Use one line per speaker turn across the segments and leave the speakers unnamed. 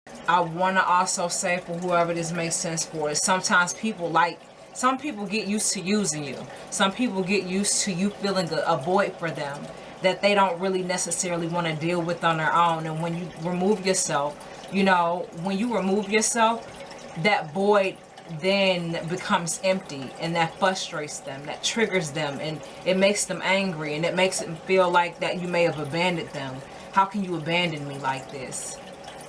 I want to also say, for whoever this makes sense for, is sometimes some people get used to using you. Some people get used to you feeling a void for them that they don't really necessarily want to deal with on their own. And when you remove yourself, when you remove yourself, that void then becomes empty, and that frustrates them, that triggers them, and it makes them angry, and it makes them feel like that you may have abandoned them. How can you abandon me like this?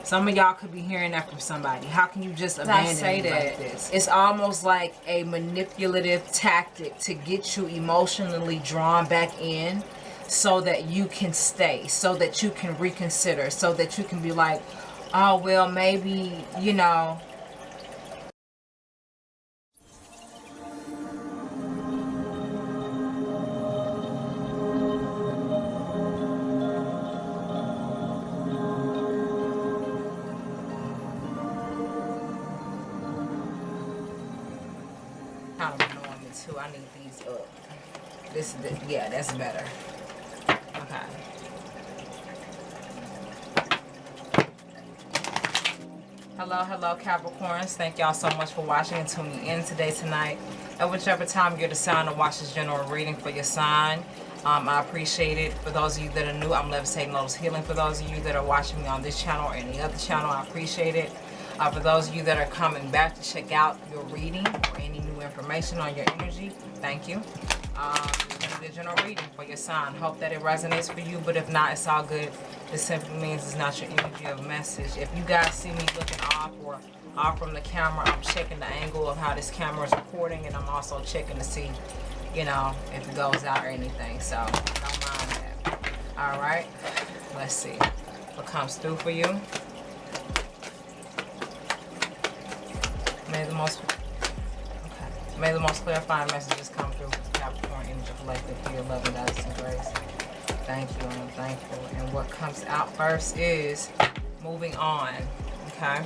Some of y'all could be hearing that from somebody. How can you just abandon me like this? It's almost like a manipulative tactic to get you emotionally drawn back in so that you can stay, so that you can reconsider, so that you can be like, oh, well, maybe, kind of annoying me too. I need these up. Yeah, that's better. Okay. Hello, Capricorns. Thank y'all so much for watching and tuning in today, tonight. At whichever time you're the sign to watch this general reading for your sign. I appreciate it. For those of you that are new, I'm Levitating, Lotus Healing. For those of you that are watching me on this channel or any other channel, I appreciate it. For those of you that are coming back to check out your reading or any new information on your energy, thank you. You're going to do a general reading for your sign. Hope that it resonates for you, but if not, it's all good. This simply means it's not your energy of message. If you guys see me looking off or off from the camera, I'm checking the angle of how this camera is recording, and I'm also checking to see, if it goes out or anything. So don't mind that. All right, let's see what comes through for you. May the most clarifying messages come through for Capricorn Energy Collective for your love and guidance and grace. Thank you, and I'm thankful. And what comes out first is moving on. Okay.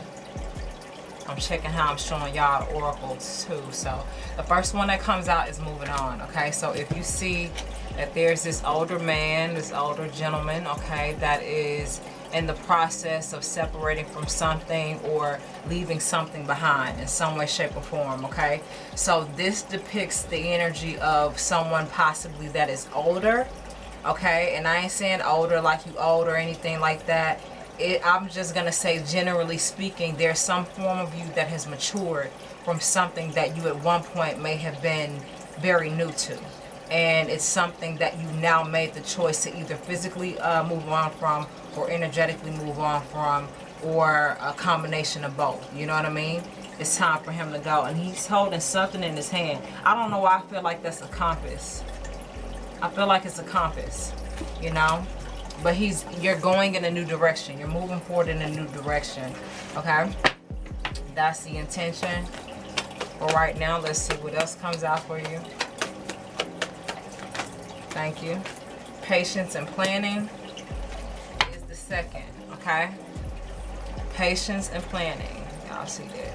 I'm checking how I'm showing y'all the oracles too. So the first one that comes out is moving on. Okay. So if you see that there's this older man, this older gentleman, okay, that is in the process of separating from something or leaving something behind in some way, shape, or form, okay? So this depicts the energy of someone possibly that is older, okay? And I ain't saying older like you old or anything like that. I'm just gonna say, generally speaking, there's some form of you that has matured from something that you at one point may have been very new to. And it's something that you now made the choice to either physically move on from, or energetically move on from, or a combination of both. You know what I mean? It's time for him to go. And he's holding something in his hand. I don't know why I feel like that's a compass. I feel like it's a compass, But you're going in a new direction. You're moving forward in a new direction, okay? That's the intention. But right now, let's see what else comes out for you. Thank you. Patience and planning is the second, okay? Patience and planning. Y'all see that?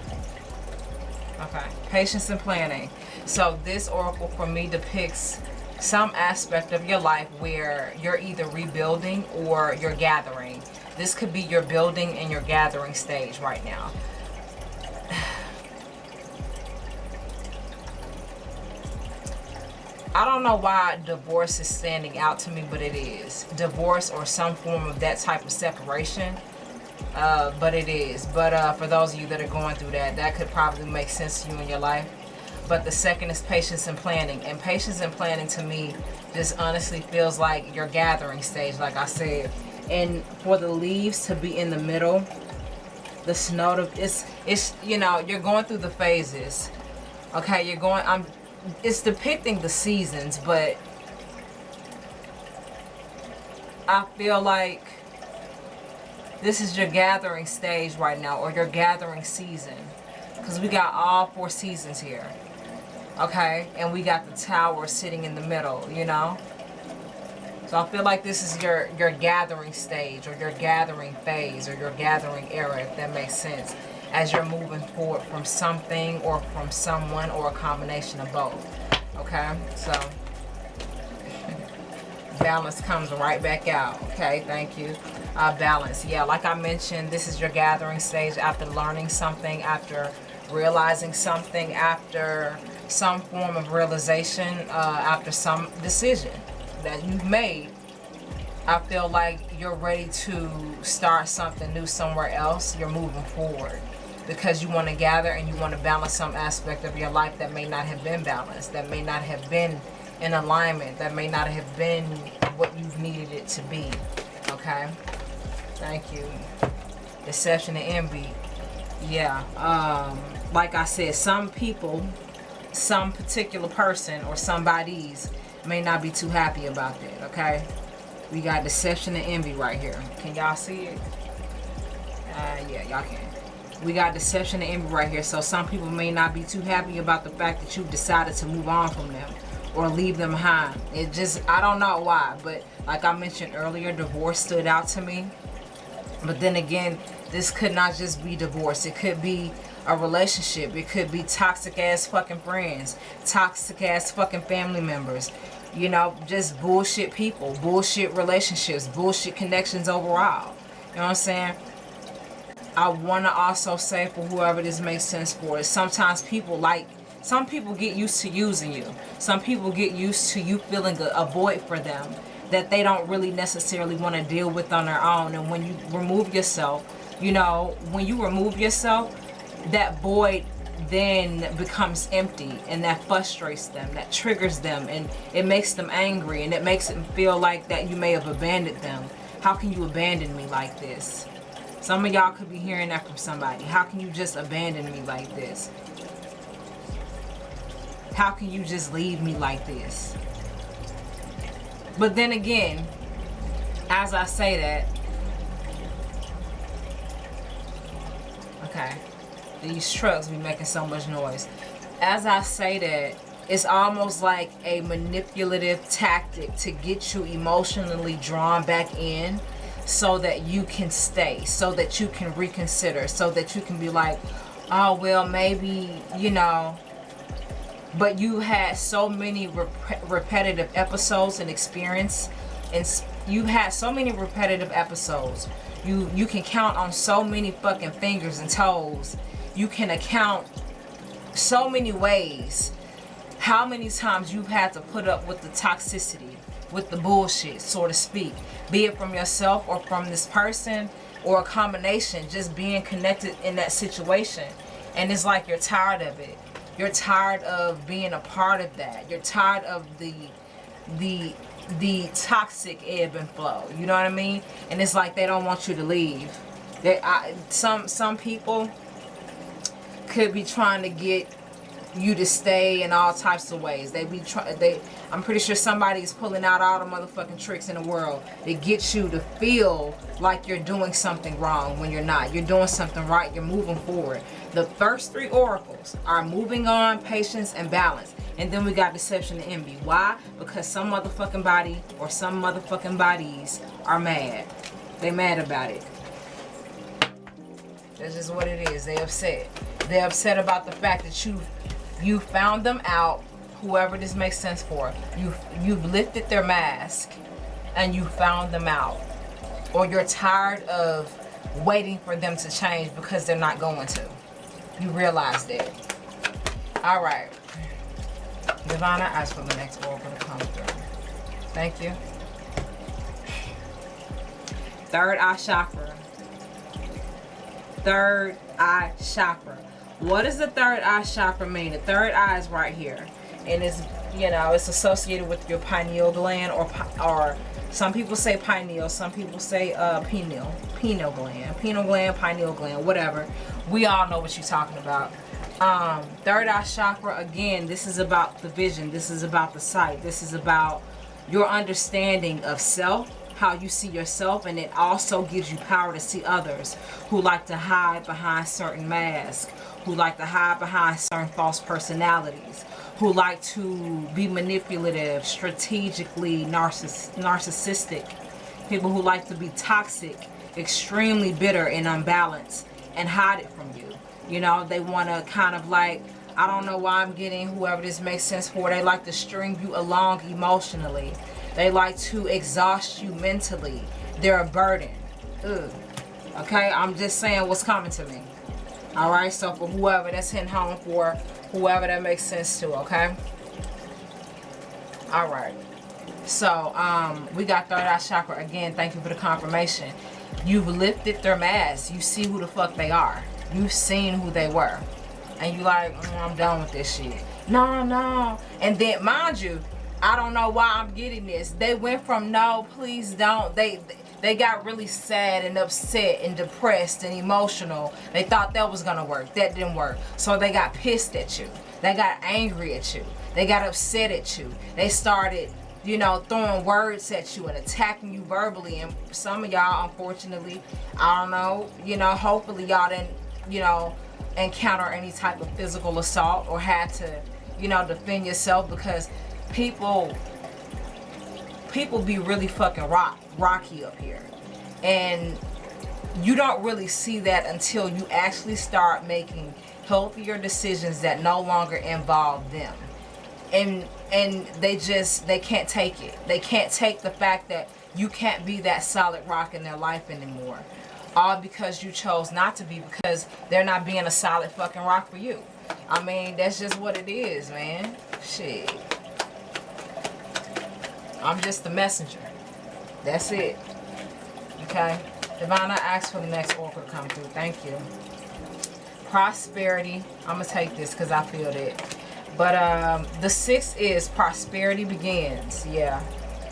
Okay. Patience and planning. So this oracle for me depicts some aspect of your life where you're either rebuilding or you're gathering. This could be your building and your gathering stage right now. I don't know why divorce is standing out to me, but it is. Divorce or some form of that type of separation. But it is. But for those of you that are going through that, that could probably make sense to you in your life. But the second is patience and planning. And patience and planning to me just honestly feels like your gathering stage, like I said. And for the leaves to be in the middle, the snow, it's you're going through the phases. Okay, it's depicting the seasons, but I feel like this is your gathering stage right now, or your gathering season, because we got all 4 seasons here, okay? And we got the tower sitting in the middle, So I feel like this is your gathering stage, or your gathering phase, or your gathering era, if that makes sense, as you're moving forward from something or from someone, or a combination of both. Okay, so balance comes right back out. Okay, thank you. balance. Yeah, like I mentioned, this is your gathering stage after learning something, after realizing something, after some form of realization, after some decision that you've made. I feel like you're ready to start something new somewhere else. You're moving forward because you want to gather and you want to balance some aspect of your life that may not have been balanced, that may not have been in alignment, that may not have been what you've needed it to be. Okay? Thank you. Deception and envy. Yeah. Like I said, some people, some particular person or somebody's may not be too happy about that. Okay? We got deception and envy right here. Can y'all see it? Yeah, y'all can. We got deception and envy right here. So some people may not be too happy about the fact that you've decided to move on from them or leave them behind. It just, I don't know why, but like I mentioned earlier, divorce stood out to me. But then again, this could not just be divorce. It could be a relationship. It could be toxic ass fucking friends, toxic ass fucking family members. You know, just bullshit people, bullshit relationships, bullshit connections overall. You know what I'm saying? I want to also say, for whoever this makes sense for, is sometimes people some people get used to using you. Some people get used to you feeling a void for them that they don't really necessarily want to deal with on their own. And when you remove yourself, you know, when you remove yourself, that void then becomes empty, and that frustrates them, that triggers them, and it makes them angry, and it makes them feel like that you may have abandoned them. How can you abandon me like this? Some of y'all could be hearing that from somebody. How can you just abandon me like this? How can you just leave me like this? But then again, as I say that, okay, these trucks be making so much noise. As I say that, it's almost like a manipulative tactic to get you emotionally drawn back in so that you can stay, so that you can reconsider, so that you can be like, oh, well, maybe, you know. But you had so many repetitive episodes and experience, and you had so many repetitive episodes. You can count on so many fucking fingers and toes. You can account so many ways how many times you've had to put up with the toxicity, with the bullshit, so to speak, be it from yourself or from this person or a combination, just being connected in that situation. And it's like you're tired of it. You're tired of being a part of that. You're tired of the toxic ebb and flow. You know what I mean? And it's like they don't want you to leave. Some people could be trying to get you to stay in all types of ways. I'm pretty sure somebody is pulling out all the motherfucking tricks in the world to get you to feel like you're doing something wrong when you're not. You're doing something right. You're moving forward. The first three oracles are moving on, patience, and balance. And then we got deception and envy. Why? Because some motherfucking body or some motherfucking bodies are mad. They mad about it. That's just what it is. They upset. They're upset about the fact that you found them out, whoever this makes sense for. You've lifted their mask and you found them out. Or you're tired of waiting for them to change because they're not going to. You realize that. Alright. Divine, I ask for the next oracle to come through. Thank you. Third eye chakra. Third eye chakra. What does the third eye chakra mean? The third eye is right here, and it's, you know, it's associated with your pineal gland, or some people say pineal, some people say pineal gland, pineal gland, whatever. We all know what you're talking about. Third eye chakra, again, this is about the vision. This is about the sight. This is about your understanding of self, how you see yourself, and it also gives you power to see others who like to hide behind certain masks, who like to hide behind certain false personalities, who like to be manipulative, strategically narcissistic, people who like to be toxic, extremely bitter and unbalanced, and hide it from you. You know, they want to kind of like, I don't know why I'm getting whoever this makes sense for, they like to string you along emotionally. They like to exhaust you mentally. They're a burden. Ugh. Okay, I'm just saying what's coming to me. All right, so for whoever that's hitting home for, whoever that makes sense to, okay? All right. So, we got third eye chakra again. Thank you for the confirmation. You've lifted their mask. You see who the fuck they are. You've seen who they were. And you like, I'm done with this shit. No, no. And then, mind you, I don't know why I'm getting this. They went from no, please don't. They got really sad and upset and depressed and emotional. They thought that was gonna work. That didn't work. So they got pissed at you. They got angry at you. They got upset at you. They started, you know, throwing words at you and attacking you verbally. And some of y'all, unfortunately, I don't know, you know, hopefully y'all didn't, you know, encounter any type of physical assault or had to, you know, defend yourself, because people be really fucking rocky up here. And you don't really see that until you actually start making healthier decisions that no longer involve them. And they can't take it. They can't take the fact that you can't be that solid rock in their life anymore. All because you chose not to be, because they're not being a solid fucking rock for you. I mean, that's just what it is, man. Shit. I'm just the messenger. That's it. Okay? Divine, I asked for the next oracle to come through. Thank you. Prosperity. I'm going to take this because I feel it. But the 6 is prosperity begins. Yeah.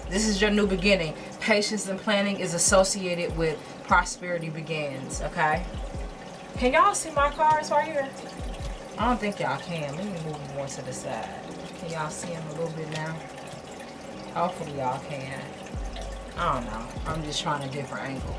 This is your new beginning. Patience and planning is associated with prosperity begins. Okay? Can y'all see my cards right here? I don't think y'all can. Let me move them more to the side. Can y'all see them a little bit now? Hopefully y'all can. I don't know. I'm just trying a different angle.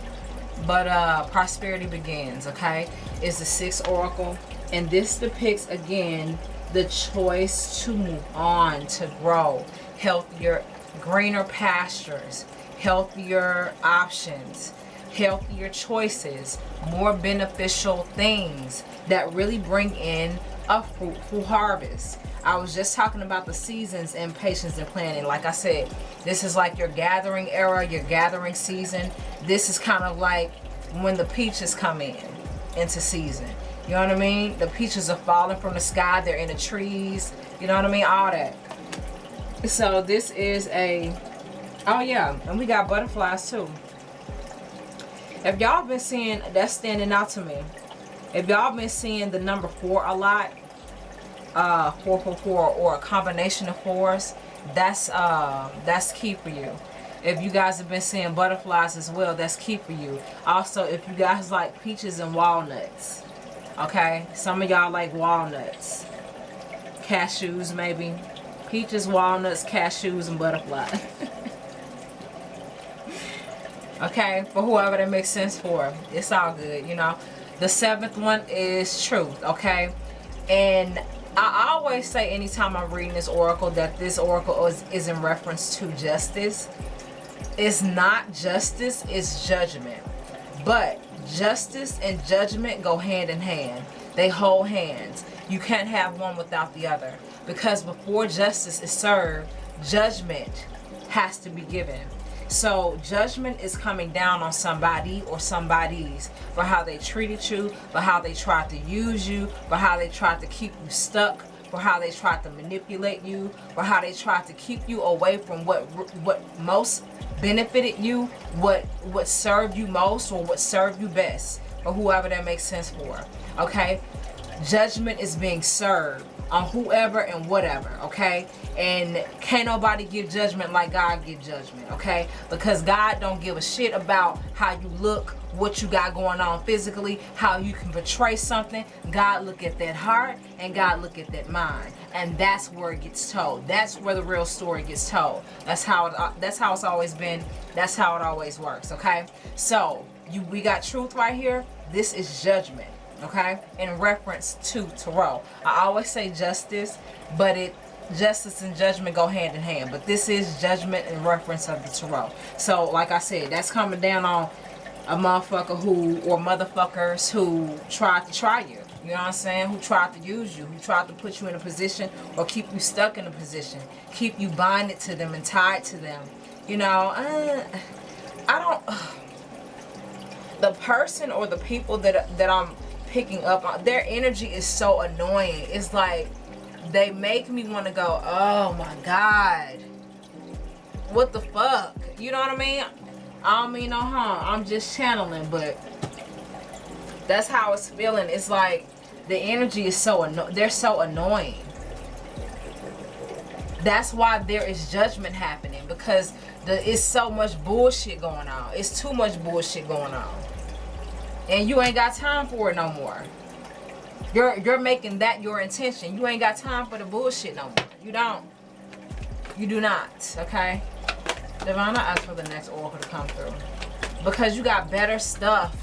But prosperity begins, okay? It's the 6th oracle. And this depicts, again, the choice to move on, to grow. Healthier, greener pastures. Healthier options. Healthier choices. More beneficial things that really bring in a fruitful harvest. I was just talking about the seasons and patience and planning. Like I said, this is like your gathering era, your gathering season. This is kind of like when the peaches come into season. You know what I mean? The peaches are falling from the sky. They're in the trees. You know what I mean? All that. So this is a, oh yeah, and we got butterflies too. If y'all been seeing, that's standing out to me. If y'all been seeing the number 4 a lot, 444 or a combination of 4s, that's key for you. If you guys have been seeing butterflies as well, that's key for you. Also, if you guys like peaches and walnuts, okay, some of y'all like walnuts, cashews maybe, peaches, walnuts, cashews, and butterflies. Okay, for whoever that makes sense for, it's all good, you know. The 7th one is truth, okay? And I always say anytime I'm reading this oracle that this oracle is in reference to justice. It's not justice, it's judgment. But justice and judgment go hand in hand. They hold hands. You can't have one without the other. Because before justice is served, judgment has to be given. So judgment is coming down on somebody or somebodies for how they treated you, for how they tried to use you, for how they tried to keep you stuck, for how they tried to manipulate you, for how they tried to keep you away from what most benefited you, what served you most, or what served you best, or whoever that makes sense for. Okay? Judgment is being served on whoever and whatever, okay? And can't nobody give judgment like God give judgment, okay? Because God don't give a shit about how you look, what you got going on physically, how you can portray something. God look at that heart and God look at that mind. And that's where it gets told. That's where the real story gets told. That's how it's always been. That's how it always works, okay? So, we got truth right here. This is judgment. Okay, in reference to tarot. I always say justice, but justice and judgment go hand in hand. But this is judgment in reference of the tarot. So, like I said, that's coming down on a motherfucker or motherfuckers who tried to try you. You know what I'm saying? Who tried to use you, who tried to put you in a position or keep you stuck in a position, keep you binded to them and tied to them. You know, the person or the people that I'm picking up on, their energy is so annoying. It's like they make me want to go, oh my God, what the fuck? You know what I mean? I don't mean no harm. I'm just channeling, but that's how it's feeling. It's like the energy is so they're so annoying. That's why there is judgment happening, because it's so much bullshit going on. It's too much bullshit going on. And you ain't got time for it no more. You're making that your intention. You ain't got time for the bullshit no more. You don't. You do not, okay? Divine, I ask for the next oracle to come through. Because you got better stuff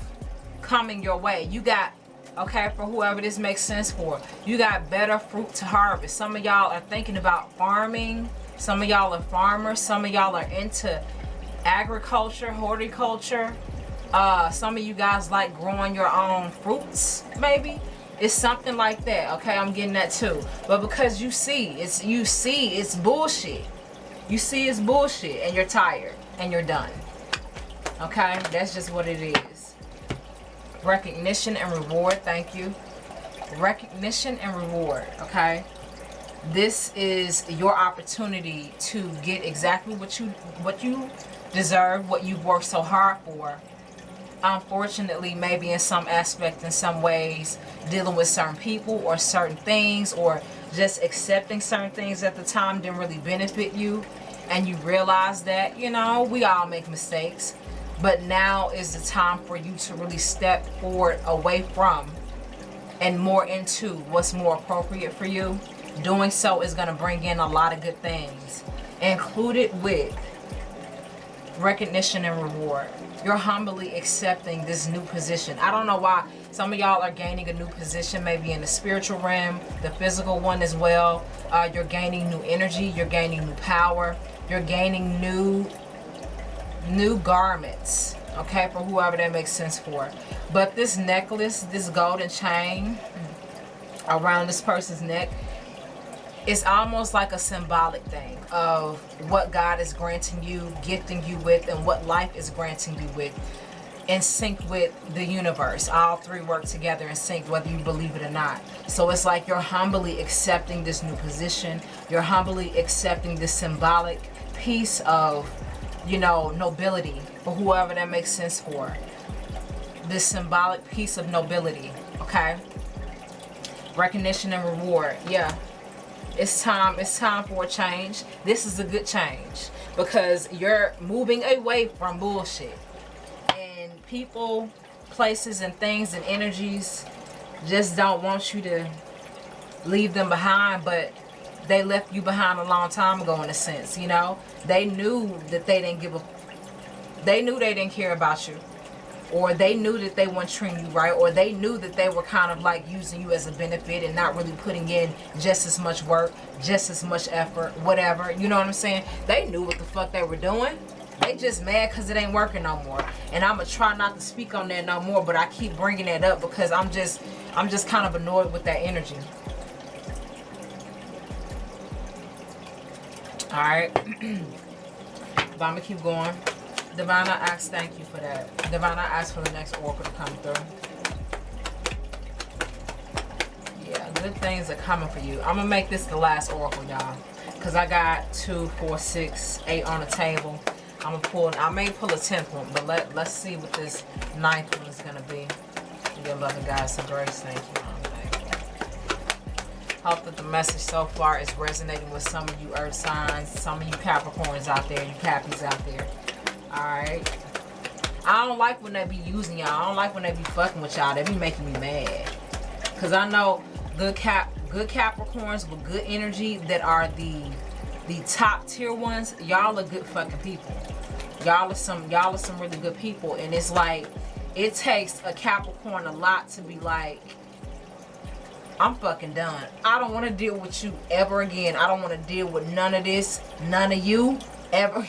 coming your way. You got, okay, for whoever this makes sense for, you got better fruit to harvest. Some of y'all are thinking about farming. Some of y'all are farmers. Some of y'all are into agriculture, horticulture. Some of you guys like growing your own fruits, maybe. It's something like that, okay? I'm getting that too. But because you see it's bullshit. You see it's bullshit, and you're tired, and you're done. Okay? That's just what it is. Recognition and reward, thank you. Recognition and reward, okay? This is your opportunity to get exactly what you deserve, what you've worked so hard for. Unfortunately, maybe in some aspect, in some ways, dealing with certain people or certain things, or just accepting certain things at the time didn't really benefit you, and you realize that, you know, we all make mistakes, but now is the time for you to really step forward away from and more into what's more appropriate for you. Doing so is going to bring in a lot of good things, included with recognition and reward. You're humbly accepting this new position. I don't know why some of y'all are gaining a new position, maybe in the spiritual realm, the physical one as well. You're gaining new energy, you're gaining new power, you're gaining new garments, okay, for whoever that makes sense for. But this necklace, this golden chain around this person's neck, it's almost like a symbolic thing of what God is granting you, gifting you with, and what life is granting you with, in sync with the universe. All three work together in sync, whether you believe it or not. So it's like you're humbly accepting this new position. You're humbly accepting this symbolic piece of, you know, nobility, for whoever that makes sense for. This symbolic piece of nobility, okay? Recognition and reward, yeah. It's time for a change. This is a good change, because you're moving away from bullshit. And people, places, and things and energies just don't want you to leave them behind, but they left you behind a long time ago, in a sense, you know? They knew that they knew they didn't care about you. Or they knew that they weren't treating you right, or they knew that they were kind of like using you as a benefit and not really putting in just as much work, just as much effort, whatever. You know what I'm saying? They knew what the fuck they were doing. They just mad because it ain't working no more. And I'm going to try not to speak on that no more, but I keep bringing that up because I'm just kind of annoyed with that energy. All right. But I'm going to keep going. Divine, I ask, thank you for that. Divine, I ask for the next oracle to come through. Yeah, good things are coming for you. I'm going to make this the last oracle, y'all. Because I got 2, 4, 6, 8 on the table. I'm going to pull, I may pull a 10th one, but let's see what this 9th one is going to be. Your loving guys, some grace, thank you. Hope that the message so far is resonating with some of you earth signs, some of you Capricorns out there, you Cappies out there. Alright. I don't like when they be using y'all. I don't like when they be fucking with y'all. They be making me mad. Because I know good Capricorns with good energy that are the top tier ones. Y'all are good fucking people. Y'all are some really good people. And it's like, it takes a Capricorn a lot to be like, I'm fucking done. I don't want to deal with you ever again. I don't want to deal with none of this, none of you ever.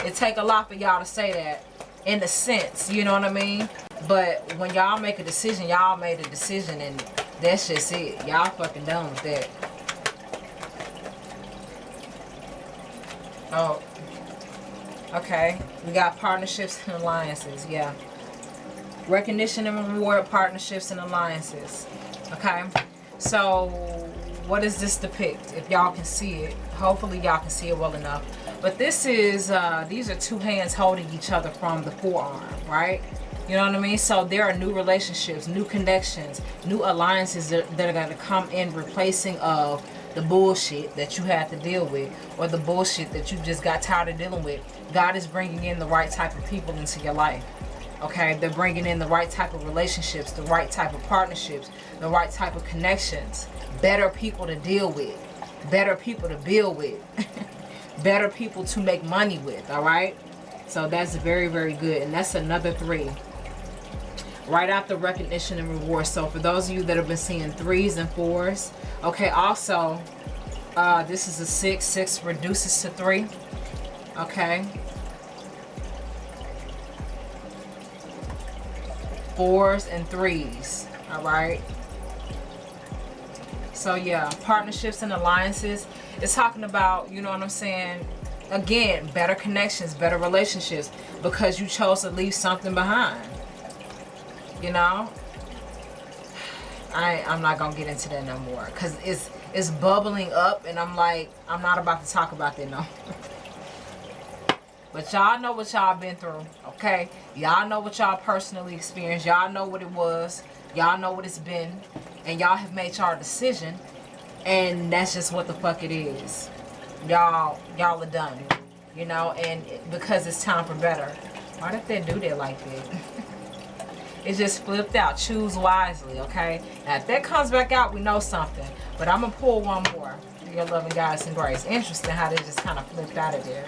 It take a lot for y'all to say that, in a sense, you know what I mean? But when y'all make a decision, y'all made a decision, and that's just it. Y'all fucking done with that. Oh, okay. We got partnerships and alliances, yeah. Recognition and reward, partnerships and alliances. Okay, so what does this depict? If y'all can see it, hopefully y'all can see it well enough. But this is these are two hands holding each other from the forearm, right? You know what I mean? So there are new relationships, new connections, new alliances that are going to come in, replacing of the bullshit that you had to deal with, or the bullshit that you just got tired of dealing with. God is bringing in the right type of people into your life. Okay, they're bringing in the right type of relationships, the right type of partnerships, the right type of connections, better people to deal with, better people to build with, better people to make money with. All right, so that's very, very good. And that's another 3 right after recognition and reward. So for those of you that have been seeing 3s and 4s, okay, also this is a 6. 6 reduces to 3. Okay, 4s and 3s. All right, so yeah, partnerships and alliances. It's talking about, you know what I'm saying, again, better connections, better relationships, because you chose to leave something behind. You know, I'm not gonna get into that no more, because it's bubbling up, and I'm like, I'm not about to talk about that no. But y'all know what y'all been through, okay? Y'all know what y'all personally experienced. Y'all know what it was. Y'all know what it's been. And y'all have made y'all decision. And that's just what the fuck it is. Y'all are done. You know, and because it's time for better. Why did they do that like that? It just flipped out. Choose wisely, okay? Now, if that comes back out, we know something. But I'm going to pull one more. Your loving guidance and grace. Interesting how they just kind of flipped out of there.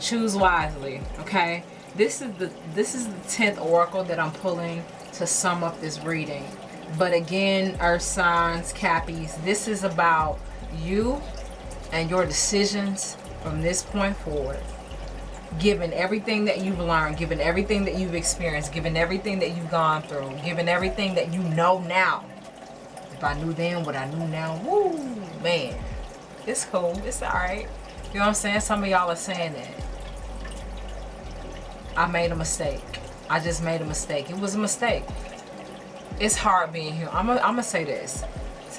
Choose wisely, okay? This is the 10th oracle that I'm pulling to sum up this reading. But again, earth signs, Cappies, this is about you and your decisions from this point forward. Given everything that you've learned, given everything that you've experienced, given everything that you've gone through, given everything that you know now. If I knew then what I knew now, woo, man, it's cool, it's all right. You know what I'm saying? Some of y'all are saying that. I made a mistake. I just made a mistake. It was a mistake. It's hard being here. I'm gonna say this,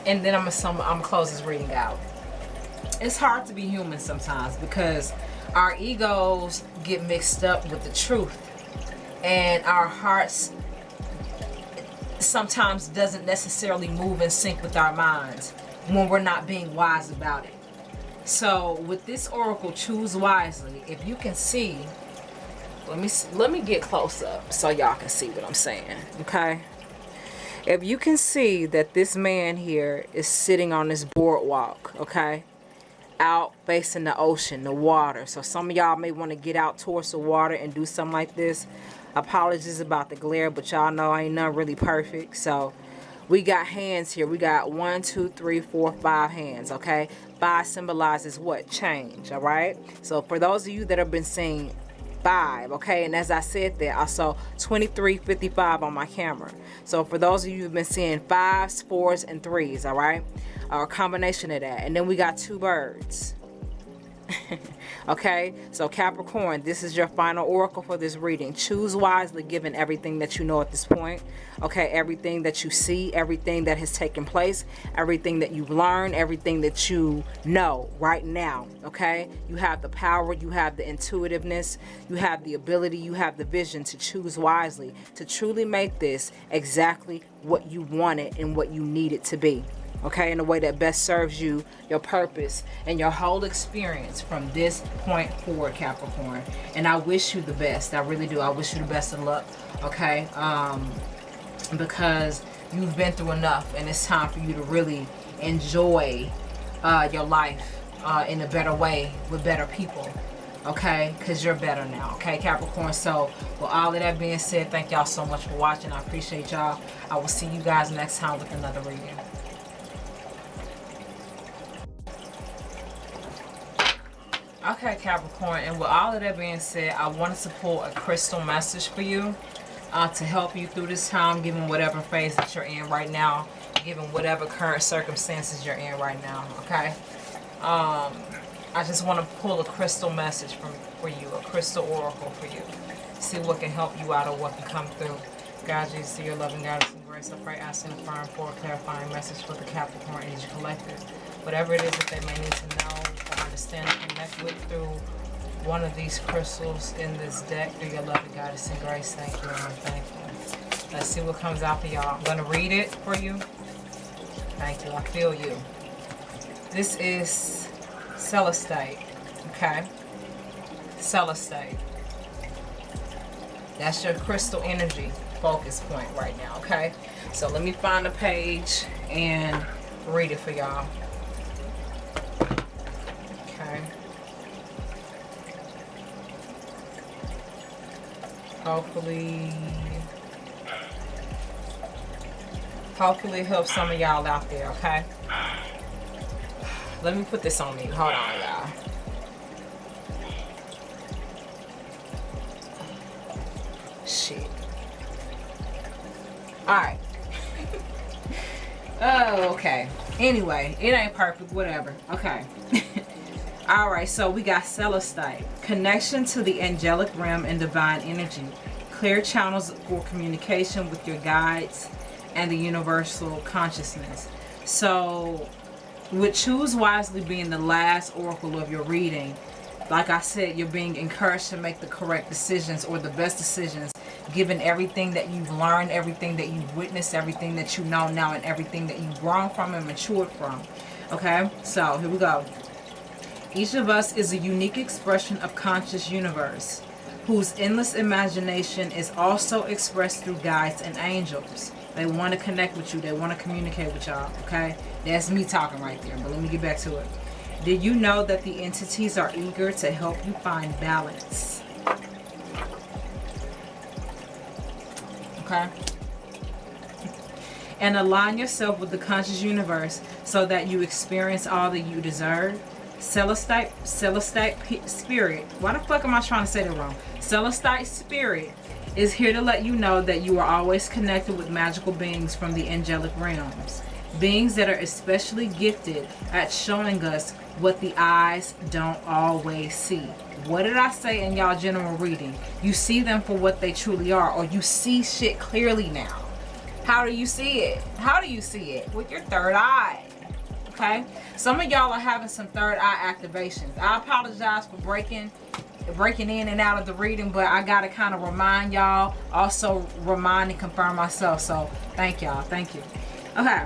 and then I'm gonna close this reading out. It's hard to be human sometimes because our egos get mixed up with the truth, and our hearts sometimes doesn't necessarily move in sync with our minds when we're not being wise about it. So with this oracle, choose wisely. If you can see, let me get close up so y'all can see what I'm saying, okay? If you can see that this man here is sitting on this boardwalk, okay, out facing the ocean, the water. So some of y'all may want to get out towards the water and do something like this. Apologies about the glare, but y'all know I ain't none really perfect. So we got hands here. We got 1, 2, 3, 4, 5 hands, okay? 5 symbolizes what? Change, all right? So for those of you that have been seeing 5, okay, and as I said that, I saw 2355 on my camera. So for those of you who've been seeing 5s, 4s, and 3s, all right, or a combination of that, and then we got 2 birds. Okay, so Capricorn, this is your final oracle for this reading. Choose wisely given everything that you know at this point. Okay, everything that you see, everything that has taken place, everything that you've learned, everything that you know right now. Okay, you have the power, you have the intuitiveness, you have the ability, you have the vision to choose wisely, to truly make this exactly what you want it and what you need it to be. Okay, in a way that best serves you, your purpose, and your whole experience from this point forward, Capricorn. And I wish you the best. I really do. I wish you the best of luck. Okay, because you've been through enough, and it's time for you to really enjoy your life in a better way with better people. Okay, because you're better now. Okay, Capricorn. So with all of that being said, thank y'all so much for watching. I appreciate y'all. I will see you guys next time with another reading. Okay, Capricorn, and with all of that being said, I wanted to pull a crystal message for you to help you through this time, given whatever phase that you're in right now, given whatever current circumstances you're in right now, okay? I just want to pull a crystal message for you, a crystal oracle for you. See what can help you out or what can come through. God, Jesus, to your loving guidance and grace, I pray, ask and affirm for a clarifying message for the Capricorn Energy Collective. Whatever it is that they may need to know or understand or connect with through one of these crystals in this deck, through your loving guidance and grace. Thank you, and thank you. Let's see what comes out for y'all. I'm going to read it for you. Thank you. I feel you. This is Celestite. Okay? Celestite. That's your crystal energy focus point right now, okay? So let me find a page and read it for y'all. Okay. Hopefully it helps some of y'all out there, okay? Let me put this on me. Hold on, y'all. Shit. Alright. Oh, okay. Anyway, it ain't perfect, whatever. Okay. Alright, so we got Celestite. Connection to the angelic realm and divine energy. Clear channels for communication with your guides and the universal consciousness. So, with Choose Wisely being the last oracle of your reading, like I said, you're being encouraged to make the correct decisions or the best decisions, given everything that you've learned, everything that you've witnessed, everything that you know now, and everything that you've grown from and matured from. Okay, so here we go. Each of us is a unique expression of conscious universe, whose endless imagination is also expressed through guides and angels. They want to connect with you. They want to communicate with y'all. Okay, that's me talking right there, but let me get back to it. Did you know that the entities are eager to help you find balance? Okay. And align yourself with the conscious universe so that you experience all that you deserve. Celestite spirit. Why the fuck am I trying to say that wrong? Celestite spirit is here to let you know that you are always connected with magical beings from the angelic realms. Beings that are especially gifted at showing us what the eyes don't always see. What did I say in y'all general reading? You see them for what they truly are, or you see shit clearly now. How do you see it? How do you see it? With your third eye. Okay? Some of y'all are having some third eye activations. I apologize for breaking in and out of the reading, but I gotta kind of remind y'all, also remind and confirm myself. So thank y'all. Thank you. Okay.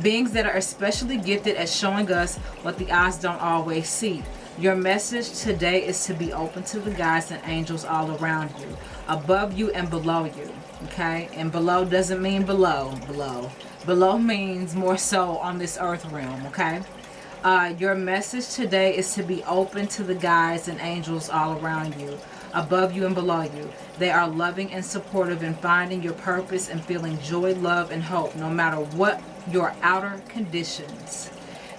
Beings that are especially gifted at showing us what the eyes don't always see. Your message today is to be open to the guides and angels all around you, above you and below you. Okay, and below doesn't mean below. Below means more so on this earth realm. Okay. Your message today is to be open to the guides and angels all around you, above you and below you. They are loving and supportive in finding your purpose and feeling joy, love, and hope, no matter what your outer conditions.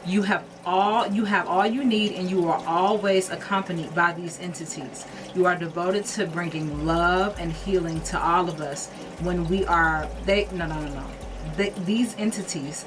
You have all you need, and you are always accompanied by these entities. You are devoted to bringing love and healing to all of us when we are these entities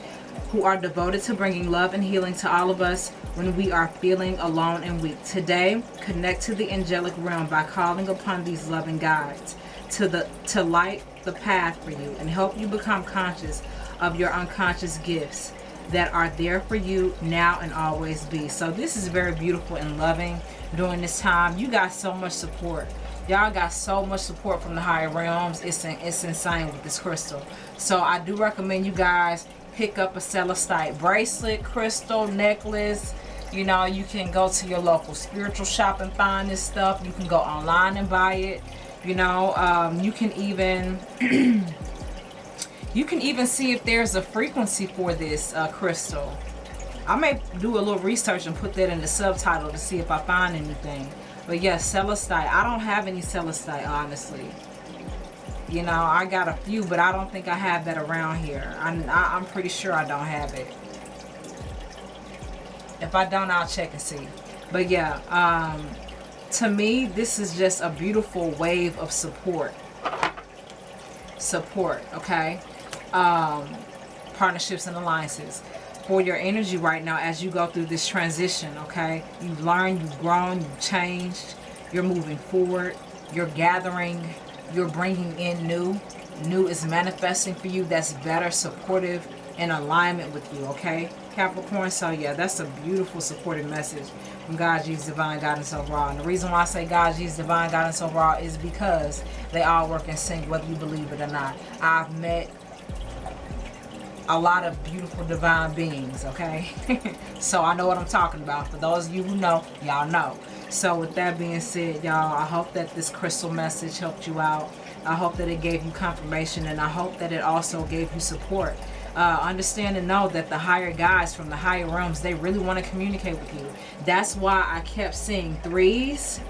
who are devoted to bringing love and healing to all of us when we are feeling alone and weak. Today, connect to the angelic realm by calling upon these loving guides to light the path for you and help you become conscious of your unconscious gifts that are there for you now and always be. So this is very beautiful and loving during this time. You got so much support. Y'all got so much support from the higher realms. It's insane with this crystal. So I do recommend you guys pick up a Celestite bracelet, crystal, necklace. You know, you can go to your local spiritual shop and find this stuff. You can go online and buy it. You know, you can even see if there's a frequency for this crystal. I may do a little research and put that in the subtitle to see if I find anything. But yes, Celestite. I don't have any Celestite, honestly. You know, I got a few, but I don't think I have that around here. I'm pretty sure I don't have it. If I don't, I'll check and see. But yeah, to me, this is just a beautiful wave of support. Okay? Partnerships and alliances for your energy right now as you go through this transition. Okay, you've learned, you've grown, you've changed, You're moving forward. You're gathering. You're bringing in new. New is manifesting for you that's better, supportive, in alignment with you, okay, Capricorn? So yeah, that's a beautiful supportive message from God, Jesus, Divine Guidance Overall. And the reason why I say God, Jesus, Divine Guidance Overall is because they all work in sync, whether you believe it or not. I've met a lot of beautiful divine beings, okay? So I know what I'm talking about. For those of you who know, y'all know. So with that being said, y'all, I hope that this crystal message helped you out. I hope that it gave you confirmation, and I hope that it also gave you support. Understand and know that the higher guides from the higher realms, they really want to communicate with you. That's why I kept seeing threes.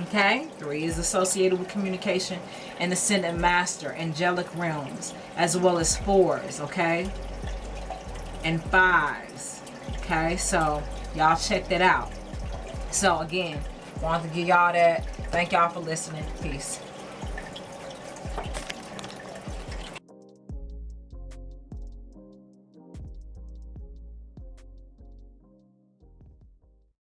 Okay, 3 is associated with communication and ascendant master, angelic realms, as well as 4s, okay, and 5s. Okay, so y'all check that out. So again, wanted to give y'all that. Thank y'all for listening. Peace.